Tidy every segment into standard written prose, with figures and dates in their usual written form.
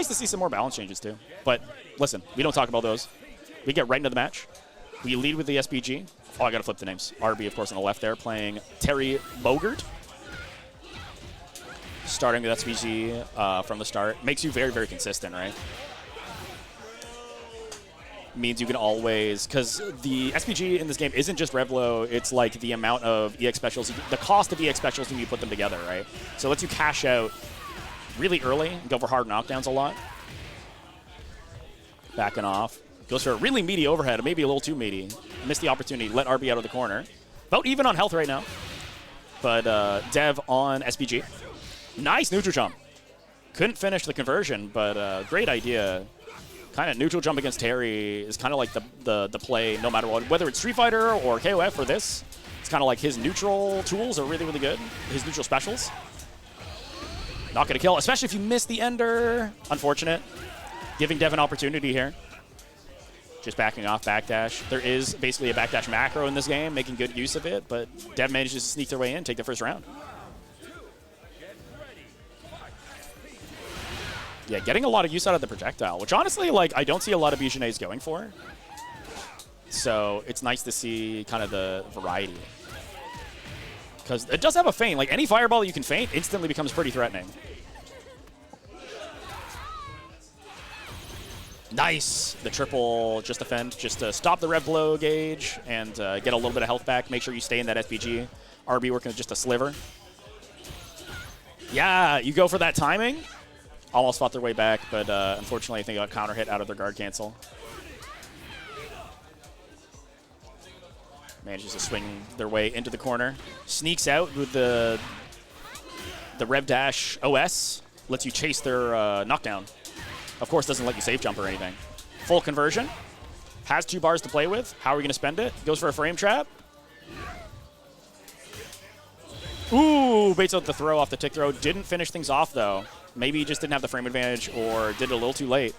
nice to see some more balance changes, too. But listen, we don't talk about those. We get right into the match. We lead with the SPG. Oh, I got to flip the names. RB, of course, on the left there, playing Terry Bogert. Starting with SPG from the start. Makes you very, very consistent, right? Means you can always, because the SPG in this game isn't just Revlo, it's like the amount of EX specials, the cost of EX specials when you put them together, right? So it lets you cash out really early and go for hard knockdowns a lot. Backing off. Goes for a really meaty overhead, maybe a little too meaty. Missed the opportunity, let RB out of the corner. About even on health right now. But Dev on SPG. Nice neutral jump. Couldn't finish the conversion, but great idea. Kind of neutral jump against Terry is kind of like the play no matter what. Whether it's Street Fighter or KOF or this, it's kind of like his neutral tools are really, really good. His neutral specials. Not going to kill, especially if you miss the ender. Unfortunate. Giving Dev an opportunity here. Just backing off backdash. There is basically a backdash macro in this game, making good use of it, but Dev manages to sneak their way in, take the first round. Yeah, getting a lot of use out of the projectile, which honestly, like, I don't see a lot of Jenet going for. So it's nice to see kind of the variety. Because it does have a feint. Like, any fireball you can feint instantly becomes pretty threatening. Nice! The triple just defend, just to stop the rev blow gauge and get a little bit of health back. Make sure you stay in that SPG. RB working with just a sliver. Yeah, you go for that timing. Almost fought their way back, but unfortunately, I think got counter hit out of their guard cancel. Manages to swing their way into the corner. Sneaks out with the rev dash OS. Lets you chase their knockdown. Of course, doesn't let you safe jump or anything. Full conversion. Has 2 bars to play with. How are we going to spend it? Goes for a frame trap. Ooh, baits out the throw off the tick throw. Didn't finish things off, though. Maybe he just didn't have the frame advantage or did it a little too late.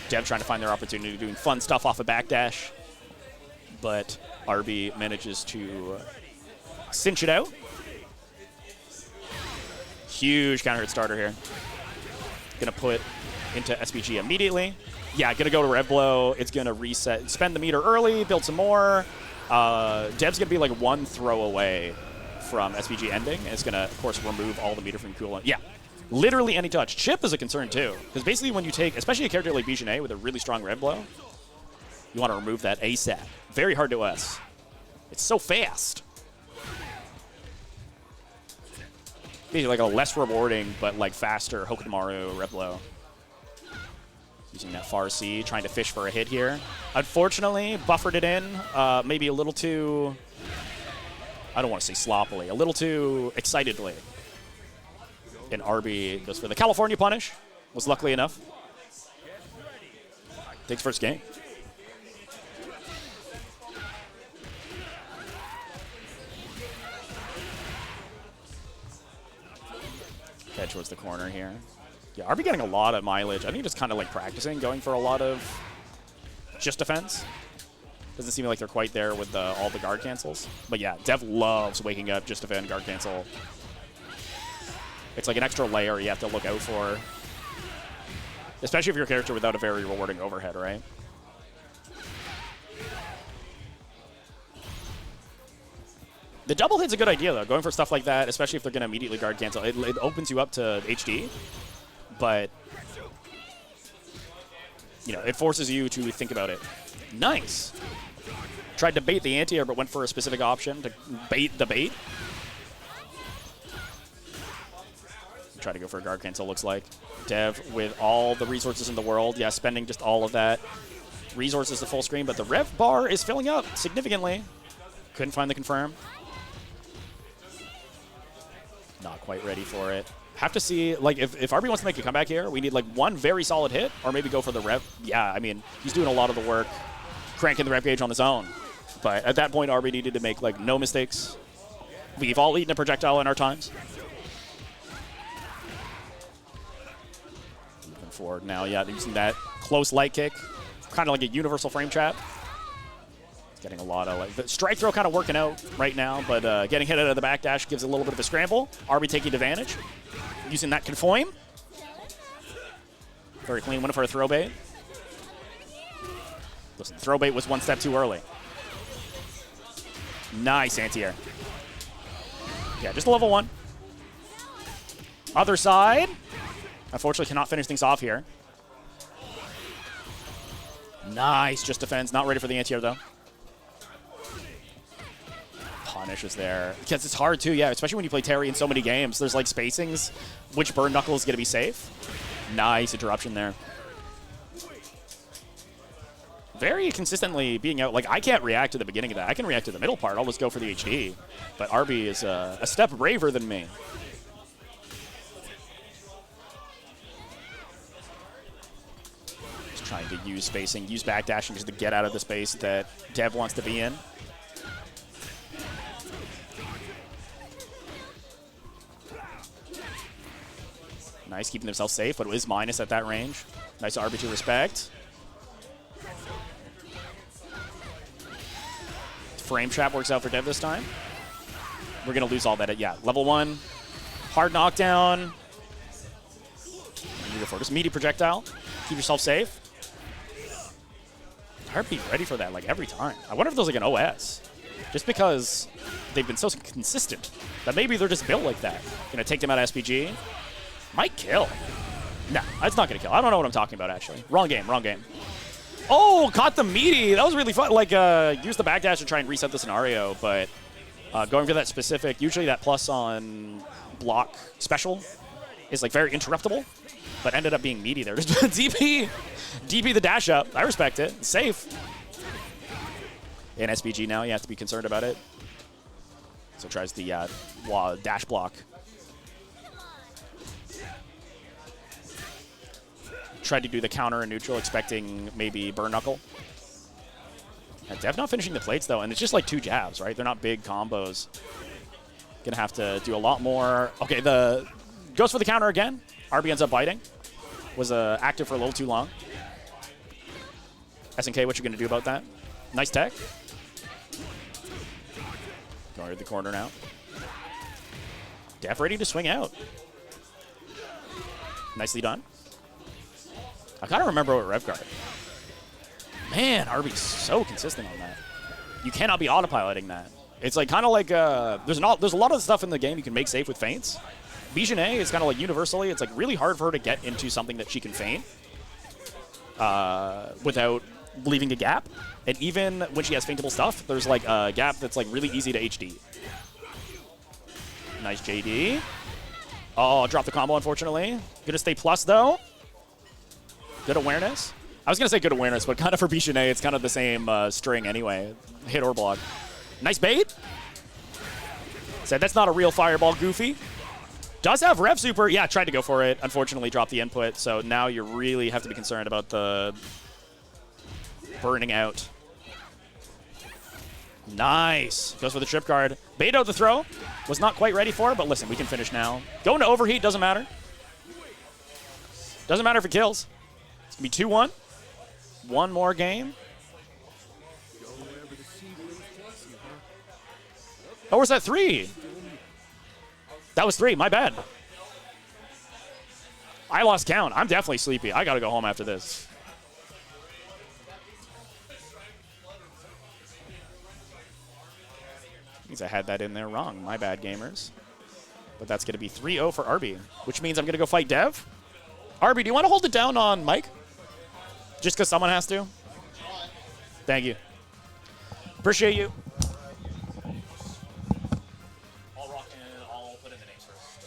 Dev trying to find their opportunity, doing fun stuff off a backdash. But RB manages to cinch it out. Huge counter hit starter here. Gonna put into SPG immediately. Yeah, gonna go to rev blow. It's gonna reset, spend the meter early, build some more. Dev's gonna be like 1 throw away from SPG ending. And it's gonna, of course, remove all the meter from cooldown. Yeah. Literally any touch. Chip is a concern, too. Because basically when you take, especially a character like Jenet with a really strong rev blow, you want to remove that ASAP. Very hard to OS. It's so fast. Basically like a less rewarding, but like faster Hokutomaru rev blow. Using that far C, trying to fish for a hit here. Unfortunately, buffered it in. Maybe a little too, I don't want to say sloppily, a little too excitedly. And RB goes for the California punish. Was luckily enough. Takes first game. Head towards the corner here. Yeah, RB getting a lot of mileage. I think just kind of like practicing, going for a lot of just defense. Doesn't seem like they're quite there with all the guard cancels. But yeah, Dev loves waking up just defend, guard cancel. It's like an extra layer you have to look out for. Especially if you're a character without a very rewarding overhead, right? The double hit's a good idea, though. Going for stuff like that, especially if they're going to immediately guard cancel. It opens you up to HD, but you know, it forces you to think about it. Nice. Tried to bait the anti-air, but went for a specific option to bait the bait. Try to go for a guard cancel, looks like. Dev with all the resources in the world. Yeah, spending just all of that resources to full screen, but the rev bar is filling up significantly. Couldn't find the confirm. Not quite ready for it. Have to see, like, if RB wants to make a comeback here, we need, like, 1 very solid hit, or maybe go for the rev. Yeah, I mean, he's doing a lot of the work, cranking the rev gauge on his own. But at that point, RB needed to make, like, no mistakes. We've all eaten a projectile in our times. Moving forward now, yeah, using that close light kick, kind of like a universal frame trap. Getting a lot of, like, the strike throw kind of working out right now, but getting hit out of the backdash gives a little bit of a scramble. RB taking advantage, using that confoim. Very clean win for a throw bait. Listen, throw bait was one step too early. Nice anti-air. Yeah, just a level 1. Other side. Unfortunately, cannot finish things off here. Nice, just defends. Not ready for the anti-air, though. Punish is there. Because it's hard, too, yeah, especially when you play Terry in so many games. There's, like, spacings. Which burn knuckle is going to be safe? Nice interruption there. Very consistently being out. Like, I can't react to the beginning of that. I can react to the middle part. I'll just go for the HD. But RB is a step braver than me. Just trying to use spacing, use backdashing just to get out of the space that Dev wants to be in. Nice, keeping themselves safe, but it is minus at that range. Nice Arbiter respect. Frame trap works out for Dev this time. We're going to lose all that. Yeah, level 1. Hard knockdown. Just meaty projectile. Keep yourself safe. Hard to be ready for that like every time. I wonder if there's like an OS. Just because they've been so consistent that maybe they're just built like that. Going to take them out of SPG. Might kill. No, that's not going to kill. I don't know what I'm talking about, actually. Wrong game, wrong game. Oh, caught the meaty. That was really fun. Like, use the backdash to try and reset the scenario, but going for that specific, usually that plus on block special is, like, very interruptible, but ended up being meaty there. Just DP the dash up. I respect it. It's safe. In SPG now, you have to be concerned about it. So tries the dash block. Tried to do the counter in neutral, expecting maybe burn knuckle. Yeah, Dev not finishing the plates, though, and it's just like 2 jabs, right? They're not big combos. Gonna have to do a lot more. Okay, goes for the counter again. RB ends up biting. Was active for a little too long. SNK, what you gonna do about that? Nice tech. Going to the corner now. Dev ready to swing out. Nicely done. I kind of remember what Rev guard. Man, RB's so consistent on that. You cannot be autopiloting that. It's like kind of like there's a lot of stuff in the game you can make safe with feints. Jenet is kind of like universally, it's like really hard for her to get into something that she can feint without leaving a gap. And even when she has feintable stuff, there's like a gap that's like really easy to HD. Nice JD. Oh, dropped the combo, unfortunately. Gonna stay plus, though. Good awareness. I was going to say good awareness, but kind of for Jenet, it's kind of the same string anyway. Hit or block. Nice bait. Said that's not a real fireball, Goofy. Does have Rev Super. Yeah, tried to go for it. Unfortunately, dropped the input. So now you really have to be concerned about the burning out. Nice. Goes for the trip guard. Bait out the throw. Was not quite ready for it, but listen, we can finish now. Going to overheat, doesn't matter. Doesn't matter if it kills. It's going to be 2-1. One more game. Oh, where's that 3? That was 3. My bad. I lost count. I'm definitely sleepy. I got to go home after this. Means I had that in there wrong. My bad, gamers. But that's going to be 3-0 for RB, which means I'm going to go fight Dev. RB, do you want to hold it down on Mike? Just because someone has to? Thank you. Appreciate you. I'll put in the names first.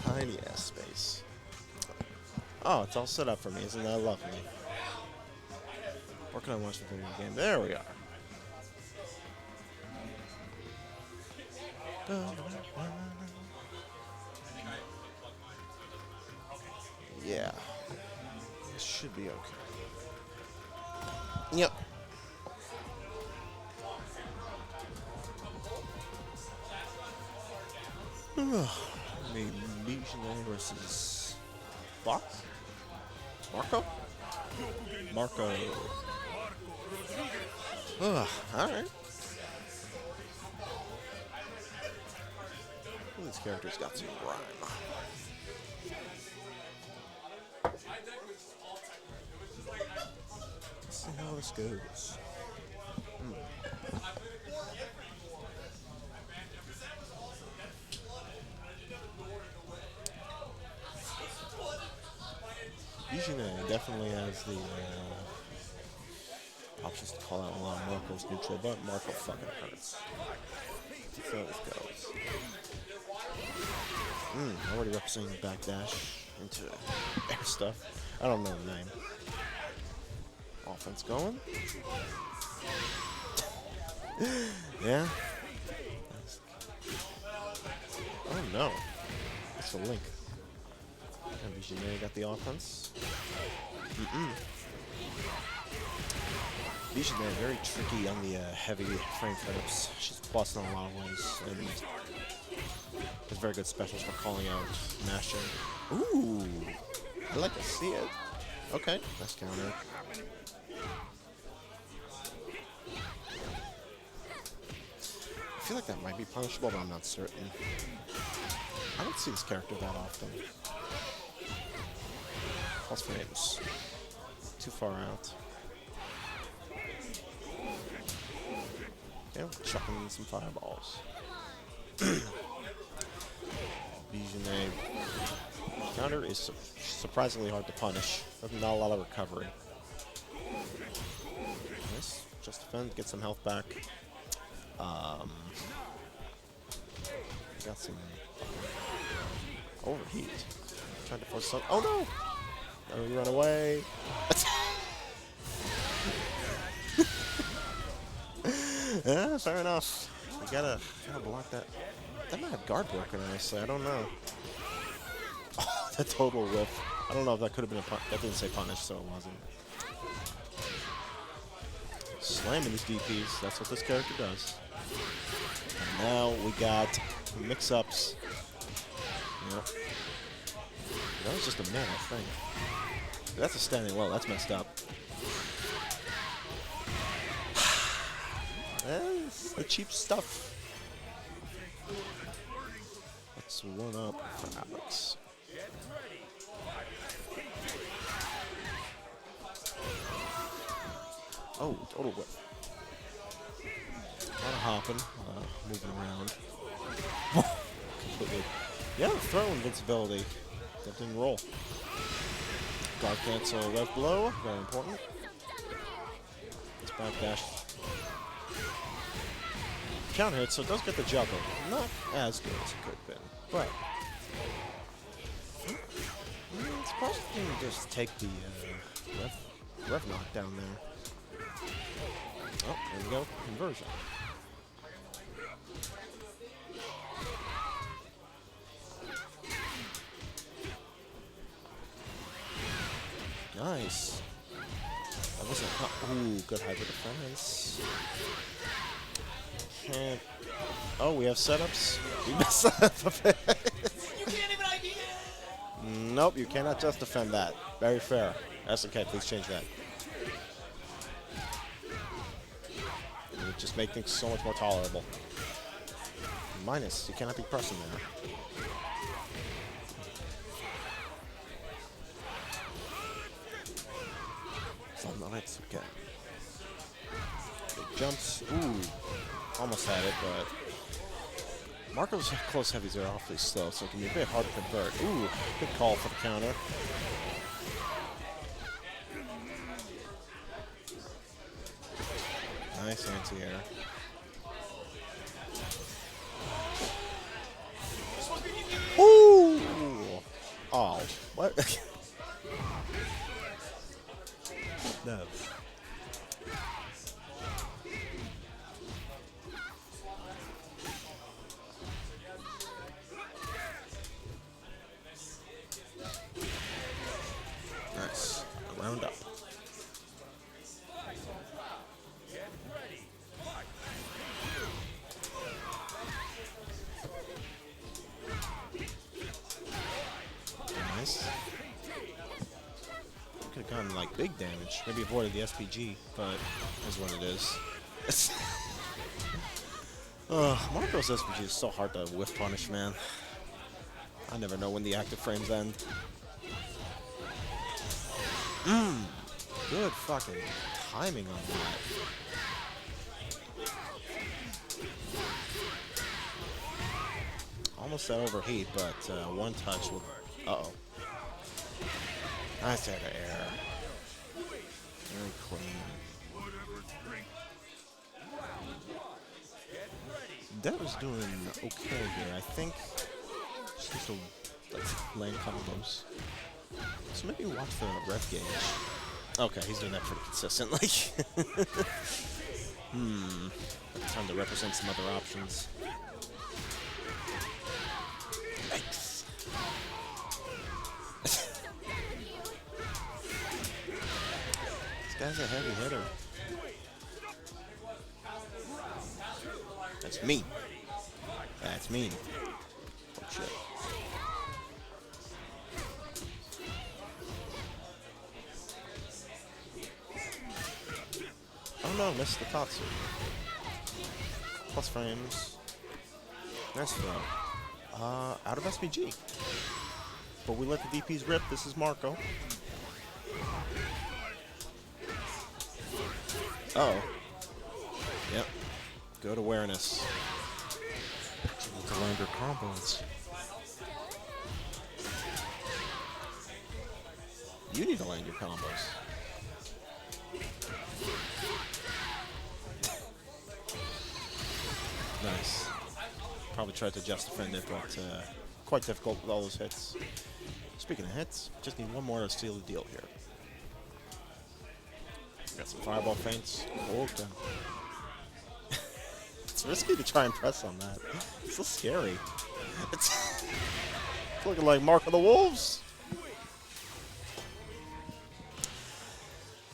Tiny ass space. Oh, it's all set up for me. Isn't that lovely? Or can I watch the video game? There we are. Yeah. This should be okay. Yep. Maybe Jenet versus Fox? Marco? Marco. Alright. This character's got some rhyme. Let's see how this goes. Jenet definitely has the options to call out a lot of Marco's neutral, but Marco fucking hurts. So this goes. Already representing backdash into air stuff. I don't know the name. Offense going. Yeah. Oh no. That's a link. And Jenet got the offense. Jenet very tricky on the heavy frame flips. She's busting in a lot of ways. And has very good specials for calling out mashing. Ooh. I like to see it. Okay. Nice counter. I feel like that might be punishable, but I'm not certain. I don't see this character that often. Plus frames. Too far out. Yeah, chucking in some fireballs. Jenet counter is surprisingly hard to punish. Not a lot of recovery. Nice. Just defend, get some health back. Got some overheat. Trying to force some. Oh no! Oh, you run away. Yeah, fair enough. You gotta block that. That might have guard broken, honestly. I don't know. Oh, that total whiff. I don't know if that could have been a punish. That didn't say punish, so it wasn't. Slamming these DPs. That's what this character does. And now we got mix-ups. Yep. That was just a man, I think. That's a standing low. That's messed up. That's the cheap stuff. Let's one up for Alex. Oh, total whip. A lot of hopping, moving around. Completely. Yeah, throw invincibility. That didn't roll. Guard cancel, left blow, very important. It's backdash. Counter hit, so it does get the juggle. Not as good as it could have been, but it's possible to just take the ref knock down there. Oh, there we go. Conversion. Nice. That wasn't. Ooh, good hybrid defense. Can't. Oh, we have setups. We messed up a bit. You can't even ID it. Nope, you cannot just defend that. Very fair. SNK, please change that. It would just make things so much more tolerable. Minus, you cannot be pressing there. Oh, no, that's okay. Big jumps. Ooh. Almost had it, but Marco's close heavies are awfully slow, so it can be a bit hard to convert. Ooh, good call for the counter. Nice anti-air. Ooh! Oh, what? No. doing like big damage. Maybe avoided the SPG, but is what it is. Marco's SPG is so hard to whiff punish, man. I never know when the active frames end. Good fucking timing on that. Almost that overheat, but one touch will. Uh-oh. Nice out of air. Very clean. That was doing okay here. I think just needs to like land combos. So maybe watch the ref gauge. Okay, he's doing that pretty consistently. Time to represent some other options. Yikes. This guy's a heavy hitter. That's mean. That's mean. Oh shit. Oh no, missed the Tatsu. Plus frames. Nice throw. Out of SPG. But we let the DPs rip. This is Marco. Uh-oh. Yep. Good awareness. You need to land your combos. You need to land your combos. Nice. Probably tried to just defend it, but quite difficult with all those hits. Speaking of hits, just need one more to seal the deal here. Got some fireball feints. Oh, okay. It's risky to try and press on that. It's so scary. It's looking like Mark of the Wolves.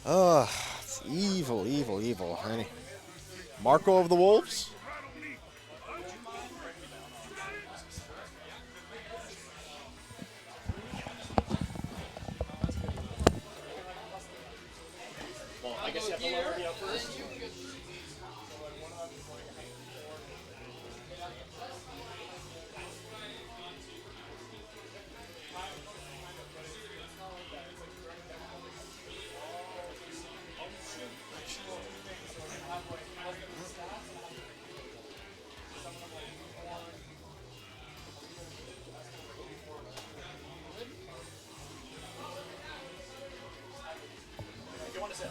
It's evil, evil, evil, honey. Marco of the Wolves? Well, I guess you have to lower me up first.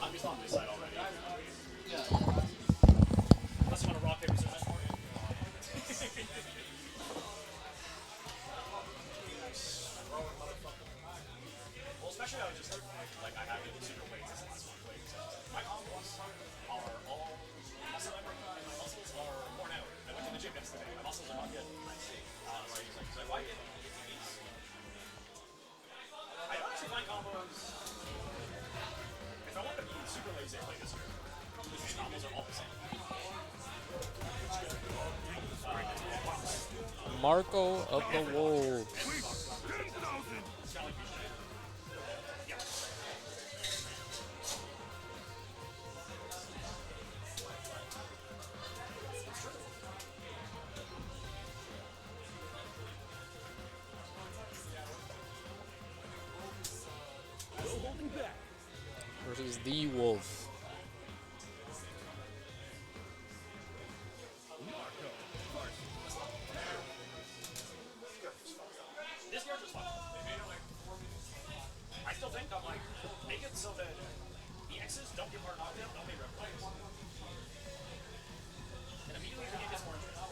I'm just on this side already. Yeah. Unless you want to rock, paper, scissors for you. Well, especially I was just like I have it super weights as the last one weight. My combos are all muscle memory. My muscles are worn out. I went to the gym yesterday. My muscles are not good. So why did these? I don't actually find combos. If I want to be super lazy, I play this year. These combos are all the same. Marco of the Wolves. Versus the Wolf. This character's fun. I still think I'm like, make it so that the X's don't get more knockdown, don't make replicas. And immediately the game gets more interesting.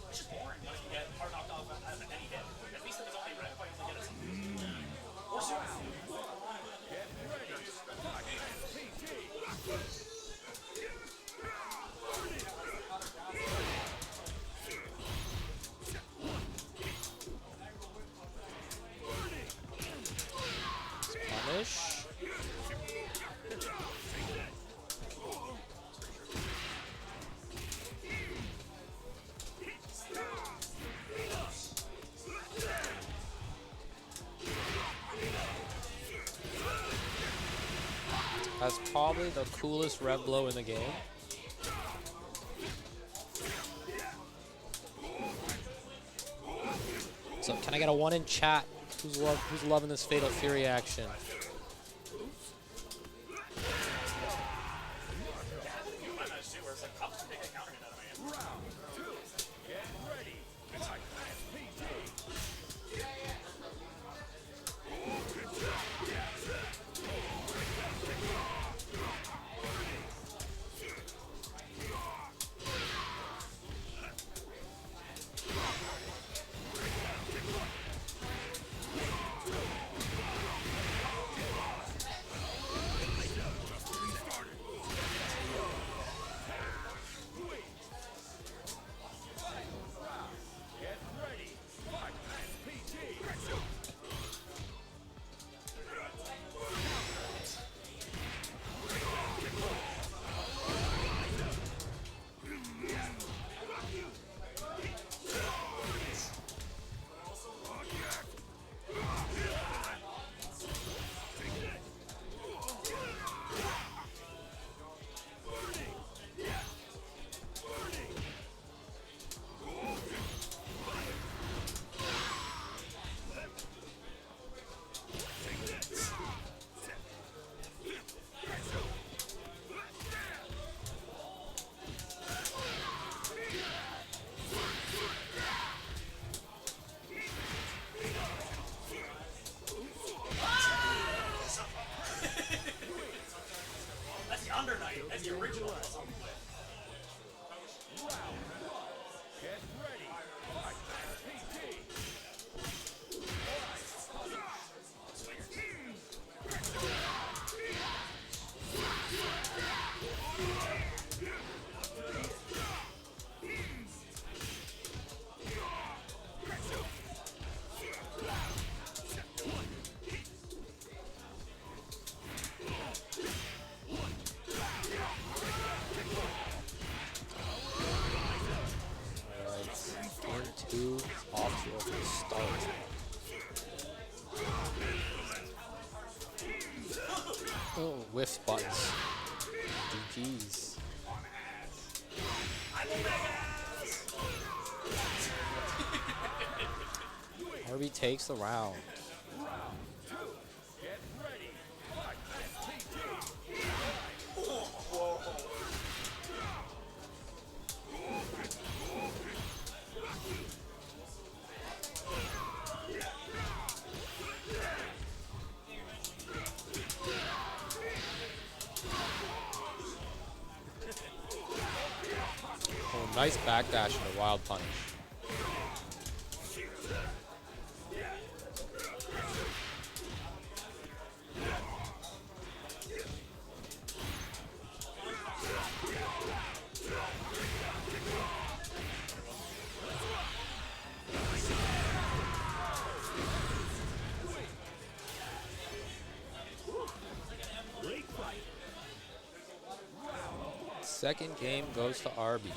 It's just boring when you get hard knocked off at any hit. At least if it's only red, I only get it something. Or super. Punish. That's probably the coolest rev blow in the game. So can I get a 1 in chat? Who's loving this Fatal Fury action? Off to a good start. Oh, whiff buttons. GG's. Harvey takes the round. Nice backdash and a wild punish. Second game goes to Arbiter.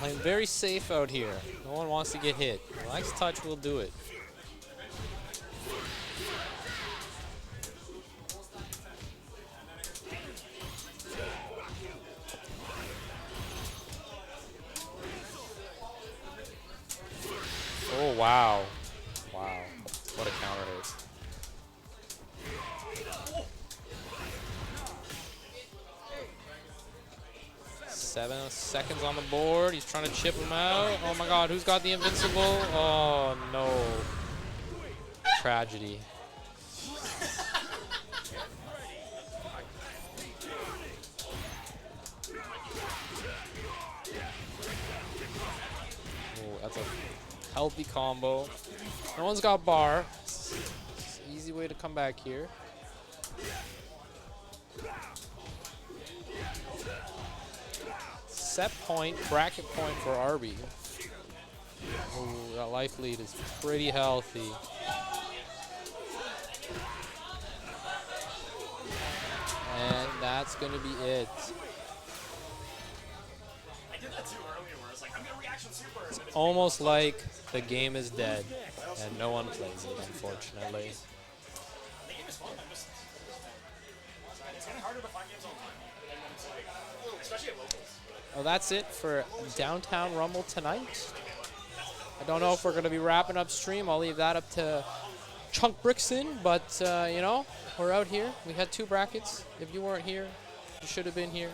Playing very safe out here. No one wants to get hit. Relaxed touch will do it. Oh, wow. Wow. What a counter hit. Seven seconds on the board. He's trying to chip him out. Oh my god, who's got the invincible? Oh no. tragedy. Oh, that's a healthy combo. No one's got bar. It's an easy way to come back here. Set point, bracket point for Arby. Ooh, that life lead is pretty healthy. And that's going to be it. It's almost like the game is dead and no one plays it, unfortunately. Well, that's it for Downtown Rumble tonight. I don't know if we're going to be wrapping up stream. I'll leave that up to Chunk Brickson, but, you know, we're out here. We had 2 brackets. If you weren't here, you should have been here.